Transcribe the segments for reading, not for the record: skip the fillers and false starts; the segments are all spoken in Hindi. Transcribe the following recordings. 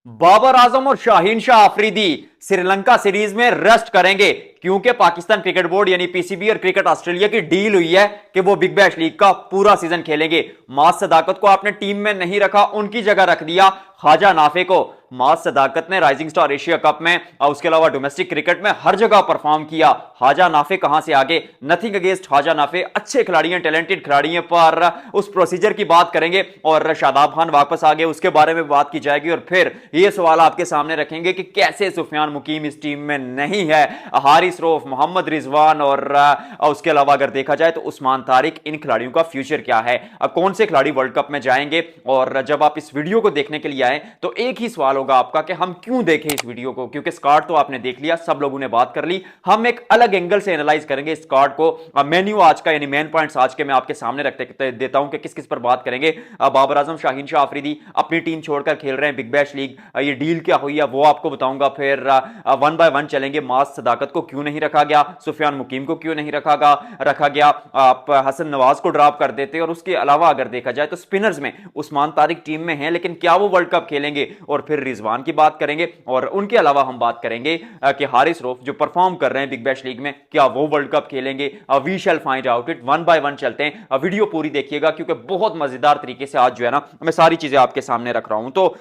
बाबर आजम और शाहीन शाह अफरीदी श्रीलंका सीरीज में रेस्ट करेंगे, क्योंकि पाकिस्तान क्रिकेट बोर्ड यानी पीसीबी और क्रिकेट ऑस्ट्रेलिया की डील हुई है कि वो बिग बैश लीग का पूरा सीजन खेलेंगे। माज सदाकत को आपने टीम में नहीं रखा, उनकी जगह रख दिया ख्वाजा नाफे को। माज सदाकत ने राइजिंग स्टार एशिया कप में और उसके अलावा डोमेस्टिक क्रिकेट में हर जगह परफॉर्म किया। ख्वाजा नाफे कहां से आगे? नथिंग अगेंस्ट ख्वाजा नाफे, अच्छे खिलाड़ी हैं, टैलेंटेड खिलाड़ी हैं, पर उस प्रोसीजर की बात करेंगे और शादाब खान वापस आ गए उसके बारे में बात की जाएगी। और फिर ये सवाल आपके सामने रखेंगे कि कैसे सुफियान मुकीम इस टीम में नहीं है, हारिस रऊफ, मोहम्मद रिजवान और उसके अलावा अगर देखा जाए तो उस्मान तारिक, इन खिलाड़ियों का फ्यूचर क्या है, कौन से खिलाड़ी वर्ल्ड कप में जाएंगे। और जब आप इस वीडियो को देखने के लिए आए तो एक ही सवाल होगा आपका कि हम क्यों देखें इस वीडियो को, क्योंकि स्क्वाड तो आपने देख लिया, सब लोगों ने बात कर ली, हम एक अलग एंगल से एनालाइज करेंगे स्क्वाड को। मेन्यू आज का यानी मेन पॉइंट्स आज के मैं आपके सामने रखते देता हूं कि किस किस पर बात करेंगे। बाबर आजम, शाहीन शाह अफरीदी अपनी टीम छोड़कर खेल रहे हैं बिग बैश लीग, ये डील क्या हुई है वो आपको बताऊंगा। फिर वन बाय वन चलेंगे, माज सदाकत को क्यों नहीं रखा गया, सुफियान मुकीम को क्यों नहीं रखा गया, आप हसन नवाज को ड्रॉप कर देते। और उसके अलावा अगर देखा जाए तो स्पिनर्स में उस्मान तारिक टीम में हैं, लेकिन क्या वो वर्ल्ड कप खेलेंगे। और फिर रिजवान की बात करेंगे और उनके अलावा हम बात करेंगे कि हारिस रऊफ जो परफॉर्म कर रहे हैं बिग बैश लीग में, क्या वो वर्ल्ड कप खेलेंगे। We shall find out it. One by one चलते हैं, वीडियो पूरी देखिएगा क्योंकि बहुत मजेदार तरीके से आज जो है ना मैं सारी चीजें आपके सामने रख रहा हूं। तो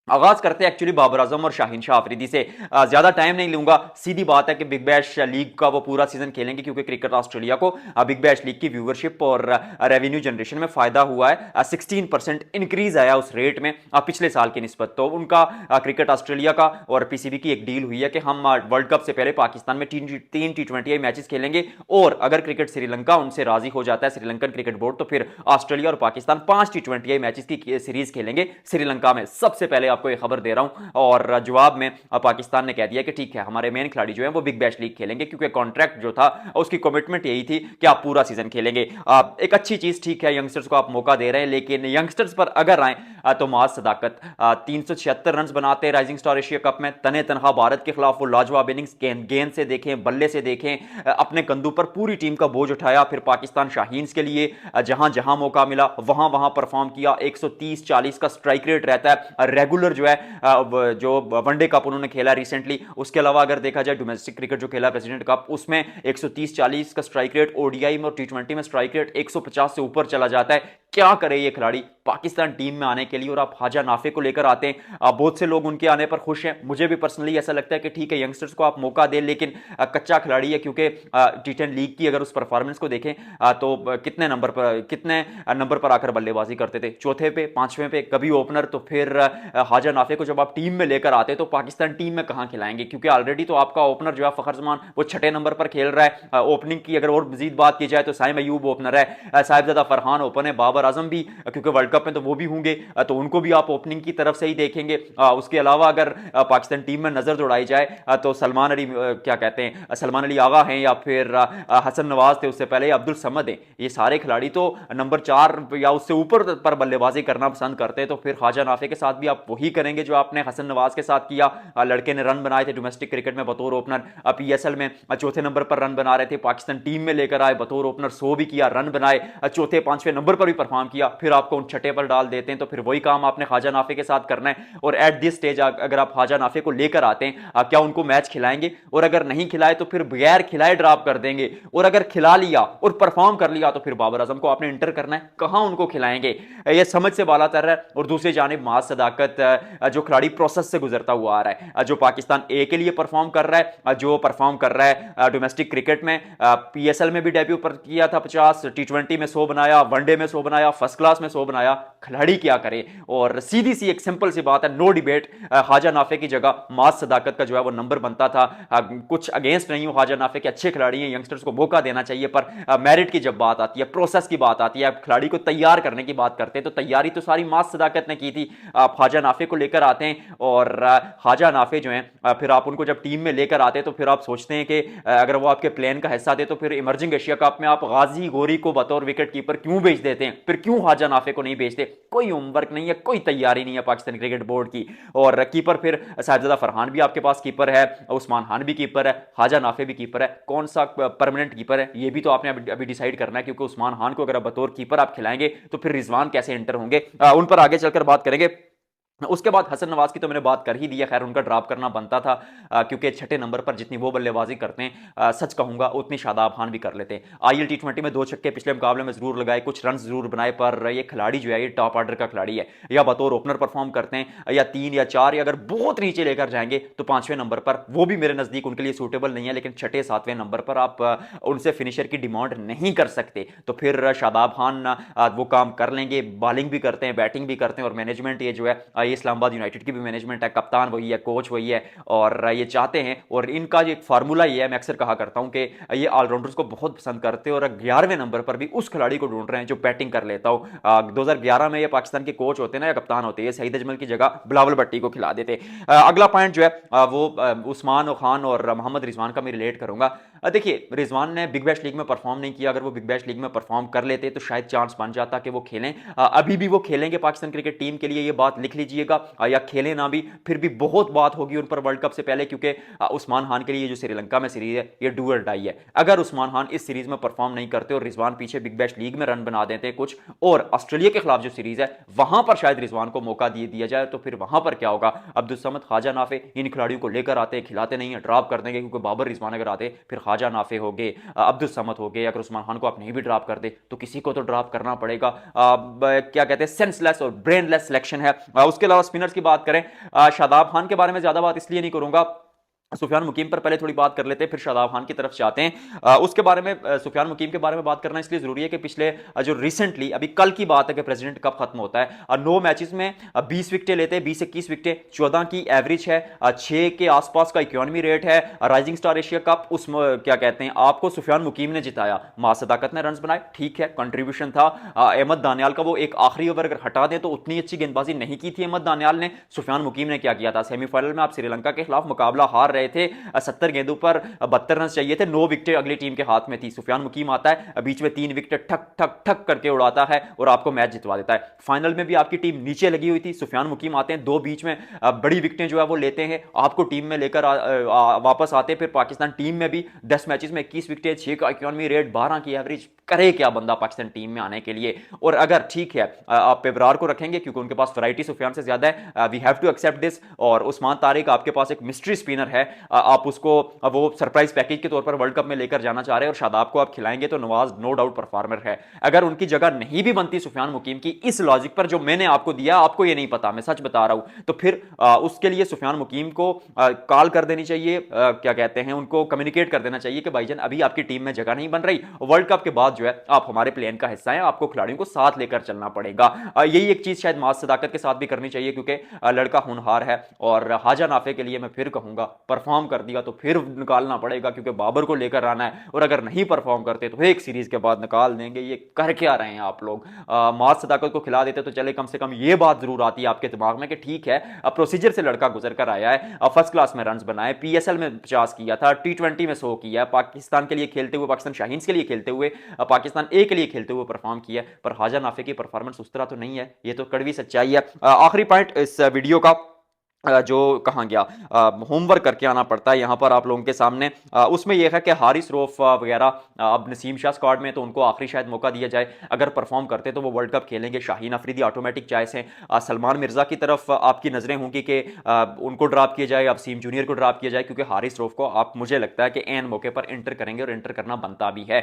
आगाज करते हैं एक्चुअली बाबर आजम और शाहीन शाह अफरीदी से। ज्यादा टाइम नहीं लूंगा, सीधी बात है कि बिग बैश लीग का वो पूरा सीजन खेलेंगे, क्योंकि क्रिकेट ऑस्ट्रेलिया को बिग बैश लीग की व्यूवरशिप और रेवेन्यू जनरेशन में फायदा हुआ है। 16% इंक्रीज आया उस रेट में पिछले साल की निस्बत। तो उनका क्रिकेट ऑस्ट्रेलिया का और पीसीबी की एक डील हुई है कि हम वर्ल्ड कप से पहले पाकिस्तान में तीन T20 मैचेस खेलेंगे, और अगर क्रिकेट श्रीलंका उनसे राजी हो जाता है, श्रीलंकन क्रिकेट बोर्ड, तो फिर ऑस्ट्रेलिया और पाकिस्तान 5 T20 मैचेस की सीरीज खेलेंगे श्रीलंका में। सबसे पहले आपको ये खबर दे रहा हूं। और जवाब में पाकिस्तान ने कह दिया कि ठीक है, हमारे मेन खिलाड़ी जो हैं वो बिग बैश लीग खेलेंगे, क्योंकि कॉन्ट्रैक्ट जो था उसकी कमिटमेंट यही थी कि आप पूरा सीजन खेलेंगे। एक अच्छी चीज, ठीक है, यंगस्टर्स को आप मौका दे रहे हैं, लेकिन यंगस्टर्स पर अगर आए तो माज सदाकत 376 रन बनाते हैं राइजिंग स्टार एशिया कप में, तने तनहा भारत के खिलाफ वो लाजवाब इनिंग्स, गेंद से देखें, बल्ले से देखें, अपने कंधों पर पूरी टीम का बोझ उठाया। फिर पाकिस्तान शाहीन्स के लिए जहां जहां मौका मिला वहां वहां परफॉर्म किया। 130-40 का स्ट्राइक रेट रहता है रेगुलर जो है, जो वनडे कप उन्होंने खेला रिसेंटली। उसके अलावा अगर देखा जाए डोमेस्टिक क्रिकेट जो खेला प्रेसिडेंट कप, उसमें 130-40 का स्ट्राइक रेट, ओडीआई में और T20 में स्ट्राइक रेट 150 से ऊपर चला जाता है। क्या करे ये खिलाड़ी पाकिस्तान टीम में आने के लिए, और आप ख्वाजा नाफे को लेकर आते हैं। बहुत से लोग उनके आने पर खुश हैं, मुझे भी पर्सनली ऐसा लगता है कि ठीक है, यंगस्टर्स को आप मौका दें, लेकिन कच्चा खिलाड़ी है, क्योंकि T10 लीग की अगर उस परफॉर्मेंस को देखें तो कितने नंबर पर आकर बल्लेबाजी करते थे, चौथे पे, पांचवें पे, कभी ओपनर। तो फिर ख्वाजा नाफे को जब आप टीम में लेकर आते तो पाकिस्तान टीम में कहां खिलाएंगे, क्योंकि ऑलरेडी तो आपका ओपनर जो है फखर जमान वो 6 नंबर पर खेल रहा है। ओपनिंग की अगर और मजीद बात की जाए तो साइम अयूब ओपनर है, साहिबजादा फरहान ओपन है, बाबर आजम भी, क्योंकि वर्ल्ड कप में तो वो भी होंगे, तो उनको भी आप ओपनिंग की तरफ से ही देखेंगे। उसके अलावा अगर पाकिस्तान टीम में नजर दौड़ाई जाए तो सलमान अली, क्या कहते हैं, सलमान अली आगा हैं, या फिर हसन नवाज थे उससे पहले, अब्दुल समद हैं, ये सारे खिलाड़ी तो नंबर 4 या उससे ऊपर पर बल्लेबाजी करना पसंद करते हैं। तो फिर ख्वाजा नाफे के साथ भी आप वही करेंगे जो आपने हसन नवाज के साथ किया। लड़के ने रन बनाए थे डोमेस्टिक क्रिकेट में बतौर ओपनर, पीएसएल में चौथे नंबर पर रन बना रहे थे, पाकिस्तान टीम में लेकर आए बतौर ओपनर, 100 भी किया, रन बनाए, चौथे पांचवें नंबर पर भी परफॉर्म किया। फिर आपको उन छठे पर डाल देते हैं, तो फिर वही काम आपने ख्वाजा नाफे के साथ करना है। और एट दिस स्टेज अगर आप ख्वाजा नाफे को लेकर आते हैं, क्या उनको मैच खिलाएंगे? और अगर नहीं खिलाए तो फिर बगैर खिलाए ड्रॉप कर देंगे, और अगर खिला लिया और परफॉर्म कर लिया तो फिर बाबर आजम को आपने इंटर करना है, कहां उनको खिलाएंगे? ये समझ से बाला तर है। और दूसरी जानिब माज सदाकत, जो खिलाड़ी प्रोसेस से गुजरता हुआ आ रहा है, जो पाकिस्तान ए के लिए परफॉर्म कर रहा है, जो परफॉर्म कर रहा है डोमेस्टिक क्रिकेट में, पीएसएल में भी डेब्यू पर किया था 50, T20 में 100 बनाया, वनडे में 100 बनाया, फर्स्ट क्लास में 100 बनाया। खिलाड़ी क्या करे? और सीधी सी एक सिंपल सी बात है, नो डिबेट, ख्वाजा नाफे की जगह माज सदाकत का जो है वो नंबर बनता था। कुछ अगेंस्ट नहीं हो ख्वाजा नाफे के, अच्छे खिलाड़ी हैं, यंगस्टर्स को मौका देना चाहिए, पर मेरिट की जब बात आती है, प्रोसेस की बात आती है, खिलाड़ी को तैयार करने की बात करते हैं, तो तैयारी तो सारी माज सदाकत ने की थी। आप ख्वाजा नाफे को लेकर आते हैं, और ख्वाजा नाफे जो हैं फिर आप उनको जब टीम में लेकर आते हैं तो फिर आप सोचते हैं कि अगर वो आपके प्लान का हिस्सा थे तो फिर इमर्जिंग एशिया कप में आप गाजी गोरी को बतौर विकेट कीपर क्यों भेज देते हैं? फिर क्यों ख्वाजा नाफे को नहीं भेजते? कोई होमवर्क नहीं है, कोई तैयारी नहीं है पाकिस्तान क्रिकेट बोर्ड की। और कीपर फिर साहिबजादा फरहान भी आपके पास कीपर है, उस्मान खान भी कीपर है, ख्वाजा नाफे भी कीपर है, कौन सा परमानेंट कीपर है ये भी तो आपने अभी डिसाइड करना है, क्योंकि उस्मान खान को अगर बतौर कीपर आप खिलाएंगे तो फिर रिजवान कैसे एंटर होंगे, उन पर आगे चलकर बात करेंगे। उसके बाद हसन नवाज की तो मैंने बात कर ही दी है, खैर उनका ड्रॉप करना बनता था, क्योंकि छठे नंबर पर जितनी वो बल्लेबाजी करते हैं, सच कहूंगा उतनी शादाब खान भी कर लेते हैं। आईएल टी20 में 2 छक्के पिछले मुकाबले में जरूर लगाए, कुछ रन जरूर बनाए, पर ये खिलाड़ी जो है ये टॉप ऑर्डर का खिलाड़ी है, या बतौर ओपनर परफॉर्म करते हैं, या 3 या 4, या अगर बहुत नीचे लेकर जाएंगे तो 5वें नंबर पर, वो भी मेरे नजदीक उनके लिए सूटेबल नहीं है, लेकिन छठे 7वें नंबर पर आप उनसे फिनिशर की डिमांड नहीं कर सकते। तो फिर शादाब खान वो काम कर लेंगे, बॉलिंग भी करते हैं, बैटिंग भी करते हैं, और मैनेजमेंट ये जो है ये इस्लामाबाद यूनाइटेड की भी मैनेजमेंट है, कप्तान वही है, कोच वही है, और ये चाहते हैं, और इनका जो एक फार्मूला ये है, मैं अक्सर कहा करता हूं कि ये ऑलराउंडर्स को बहुत पसंद करते हैं, और 11वें नंबर पर भी उस खिलाड़ी को ढूंढ रहे हैं जो बैटिंग कर लेता हो। 2011 में ये पाकिस्तान के कोच होते हैं ना, या कप्तान होते हैं, सईद अजमल की जगह बिलावल भट्टी को खिला देते। अगला पॉइंट जो है वो उस्मान खान और मोहम्मद रिजवान का मैं रिलेट करूंगा। देखिए, रिजवान ने बिग बैश लीग में परफॉर्म नहीं किया, अगर वो बिग बैश लीग में परफॉर्म कर लेते तो शायद चांस बन जाता कि वो खेलें। अभी भी वो खेलेंगे पाकिस्तान क्रिकेट टीम के लिए, ये बात लिख लीजिएगा, या खेलें ना भी, फिर भी बहुत बात होगी उन पर वर्ल्ड कप से पहले, क्योंकि उस्मान खान के लिए जो श्रीलंका में सीरीज है ये डू और डाई है। अगर उस्मान खान इस सीरीज में परफॉर्म नहीं करते और रिजवान पीछे बिग बैश लीग में रन बना देते कुछ, और ऑस्ट्रेलिया के खिलाफ जो सीरीज है वहां पर शायद रिजवान को मौका दिया जाए, तो फिर वहां पर क्या होगा, अब्दुल समद, ख्वाजा नाफे, इन खिलाड़ियों को लेकर आते, खिलाते नहीं है, ड्रॉप कर देंगे, क्योंकि बाबर रिजवान अगर आते फिर ख्वाजा नाफे हो गए, अब्दुल समद हो गए, अगर उस्मान खान को आप नहीं भी ड्रॉप कर दे तो किसी को तो ड्रॉप करना पड़ेगा। क्या कहते हैं, सेंसलेस और ब्रेनलेस सिलेक्शन है। उसके अलावा स्पिनर्स की बात करें, शादाब खान के बारे में ज्यादा बात इसलिए नहीं करूंगा, सुफियान मुकीम पर पहले थोड़ी बात कर लेते हैं, फिर शादाब खान की तरफ जाते हैं। उसके बारे में, सुफियान मुकीम के बारे में बात करना इसलिए जरूरी है कि पिछले जो रिसेंटली अभी कल की बात है कि प्रेसिडेंट कप खत्म होता है, 9 मैचेस में 20 विकेटें लेते हैं, 20-21 विकेटें, 14 की एवरेज है, 6 के आसपास का इकोनॉमी रेट है। राइजिंग स्टार एशिया कप उस क्या कहते हैं, आपको सुफियान मुकीम ने जिताया, मां सदाकत ने रन बनाए, ठीक है, कंट्रीब्यूशन था। अहमद दानियाल का वो एक आखिरी ओवर अगर हटा दें तो उतनी अच्छी गेंदबाजी नहीं की थी अहमद दानियाल ने। सुफियान मुकीम ने क्या किया था, सेमीफाइनल में आप श्रीलंका के खिलाफ मुकाबला हार रहे थे, 70 गेंदों पर 72 रन चाहिए थे, 9 विकेटें अगली टीम के हाथ में थी, सुफियान मुकीम आता है, बीच में 3 विकेट ठक ठक ठक करके उड़ाता है और आपको मैच जितवा देता है। फाइनल में भी आपकी टीम नीचे लगी हुई थी, सुफियान मुकीम आते हैं, 2 बीच में बड़ी विकेटें जो है वो लेते हैं, आपको टीम में लेकर वापस आते हैं। फिर पाकिस्तान टीम में भी 10 मैचेस में 21 विकेटें, 6 का इकोनॉमी रेट, 12 की एवरेज, करे क्या बंदा पाकिस्तान टीम में आने के लिए। और अगर ठीक है आप पेबरार को रखेंगे क्योंकि उनके पास वैरायटी सुफियान से ज्यादा है, we have to accept this, और उस्मान तारिक आपके पास एक मिस्ट्री स्पिनर है, आप उसको वो सरप्राइज पैकेज के तौर पर वर्ल्ड कप में लेकर जाना चाह रहे हैं, और शादाब को आप खिलाएंगे तो नवाज नो डाउट परफॉर्मर है। अगर उनकी जगह नहीं भी बनती सुफियान मुकीम की, इस लॉजिक पर जो मैंने आपको दिया, आपको ये नहीं पता, मैं सच बता रहा हूं, तो फिर उसके लिए सुफियान मुकीम को कॉल कर देनी चाहिए, क्या कहते हैं, उनको कम्युनिकेट कर देना चाहिए कि भाईजान अभी आपकी टीम में जगह नहीं बन रही, वर्ल्ड कप के बाद जो है आप हमारे प्लान का हिस्सा हैं, आपको खिलाड़ियों को साथ लेकर चलना पड़ेगा। यही एक चीज शायद मास सदाकत के साथ भी करनी चाहिए, क्योंकि लड़का होनहार है, और हाजा नाफे के लिए मैं फिर कहूंगा परफॉर्म कर दिया तो फिर निकालना पड़ेगा, क्योंकि बाबर को लेकर आना है, और अगर नहीं परफॉर्म करते तो एक सीरीज के बाद निकाल देंगे। ये कर क्या रहे हैं आप लोग, मास सदाकत को खिला देते तो चले, कम से कम ये बात जरूर आती है आपके दिमाग में कि ठीक है प्रोसीजर से लड़का गुजर कर आया है, फर्स्ट क्लास में रन बनाए, पीएसएल में 50 किया था, टी20 में 100 किया, पाकिस्तान के लिए खेलते हुए, पाकिस्तान शाहीन्स के लिए खेलते हुए, पाकिस्तान ए के लिए खेलते हुए परफॉर्म किया, पर हाजा नाफे की परफॉर्मेंस उस तरह तो नहीं है, ये तो कड़वी सच्चाई है। आखिरी पॉइंट इस वीडियो का, जो कहाँ गया, होमवर्क करके आना पड़ता है यहाँ पर आप लोगों के सामने, उसमें यह है कि हारिस रऊफ वगैरह अब नसीम शाह स्क्वाड में, तो उनको आखिरी शायद मौका दिया जाए, अगर परफॉर्म करते तो वो वर्ल्ड कप खेलेंगे। शाहीन अफरीदी ऑटोमेटिक चॉइस हैं। सलमान मिर्जा की तरफ आपकी नज़रें होंगी कि उनको ड्रॉप किया जाए, अब सीम जूनियर को ड्रॉप किया जाए, क्योंकि हारिस रऊफ को आप, मुझे लगता है कि एन मौके पर एंटर करेंगे, और एंटर करना बनता भी है।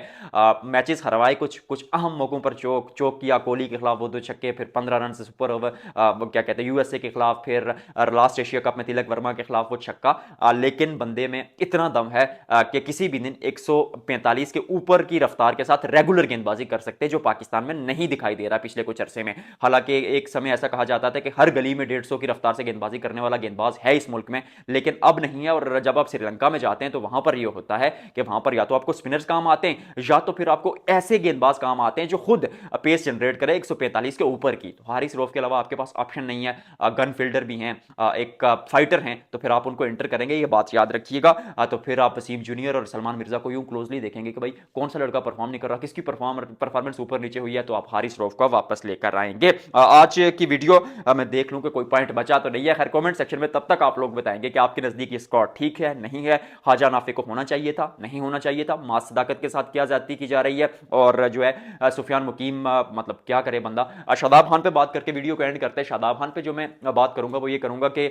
मैचेस हरवाए, कुछ कुछ अहम मौकों पर चौक किया, कोहली के खिलाफ वो 2 छक्के, फिर 15 रन से सुपर ओवर, क्या कहते हैं, यूएसए के खिलाफ, फिर लास्ट एशिया कप में तिलक वर्मा के खिलाफ वो छक्का, लेकिन बंदे में इतना दम है कि किसी भी दिन 145 के ऊपर की रफ्तार के साथ रेगुलर गेंदबाजी कर सकते हैं, जो पाकिस्तान में नहीं दिखाई दे रहा पिछले कुछ अरसे में। हालांकि एक समय ऐसा कहा जाता था कि हर गली में 150 की रफ्तार से गेंदबाजी करने वाला गेंदबाज है इस मुल्क में, लेकिन अब नहीं है। और जब आप श्रीलंका में जाते हैं तो वहां पर यह होता है कि वहां पर या तो आपको स्पिनर्स काम आते हैं, या तो फिर आपको ऐसे गेंदबाज काम आते हैं जो खुद पेस जनरेट करे 145 के ऊपर की। तो हारिस रऊफ के अलावा आपके पास ऑप्शन नहीं है। गन फील्डर भी हैं, एक फाइटर हैं तो फिर आप उनको एंटर करेंगे, ये बात याद रखिएगा। तो फिर आप वसीम जूनियर और सलमान मिर्जा को यूं क्लोजली देखेंगे कि भाई कौन सा लड़का परफॉर्म नहीं कर रहा, किसकी परफॉर्मेंस ऊपर नीचे हुई है, तो आप हारिस रऊफ को वापस लेकर आएंगे। आज की वीडियो मैं देख लूं कि कोई पॉइंट बचा तो नहीं है। खैर कमेंट सेक्शन में तब तक आप लोग बताएंगे कि आपके नजदीक ये स्क्वाड ठीक है नहीं है, ख्वाजा नाफे को होना चाहिए था नहीं होना चाहिए था, मास सदाकत के साथ क्या ज्यादती की जा रही है, और जो है सुफियान मुकीम मतलब क्या करे बंदा। शादाब खान पे बात करके वीडियो को एंड करते हैं। शादाब खान पे जो मैं बात करूंगा वो ये करूंगा कि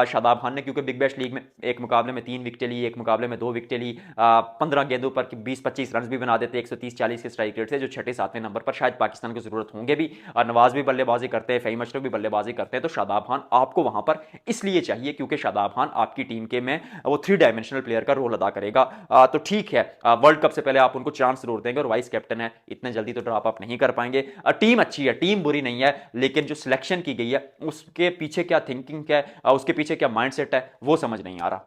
शादाब खान ने क्योंकि बिग बैश लीग में एक मुकाबले में 3 विकेटें ली, एक मुकाबले में 2 विकेटें ली, 15 गेंदों पर 20-25 रन भी बना देते 130-40 के स्ट्राइक रेट से, जो 6-7वें नंबर पर शायद पाकिस्तान को जरूरत होंगे भी। और नवाज भी बल्लेबाजी करते हैं, फहीम अशरफ भी बल्लेबाजी करते हैं, तो शादाब खान आपको वहां पर इसलिए चाहिए क्योंकि शादाब खान आपकी टीम के में वो 3 डायमेंशनल प्लेयर का रोल अदा करेगा। तो ठीक है, वर्ल्ड कप से पहले आप उनको चांस जरूर देंगे, और वाइस कैप्टन है, इतने जल्दी तो ड्रॉप अप नहीं कर पाएंगे। टीम अच्छी है, टीम बुरी नहीं है, लेकिन जो सिलेक्शन की गई है उसके पीछे क्या थिंकिंग है, उसके पीछे क्या माइंडसेट है, वो समझ नहीं आ रहा।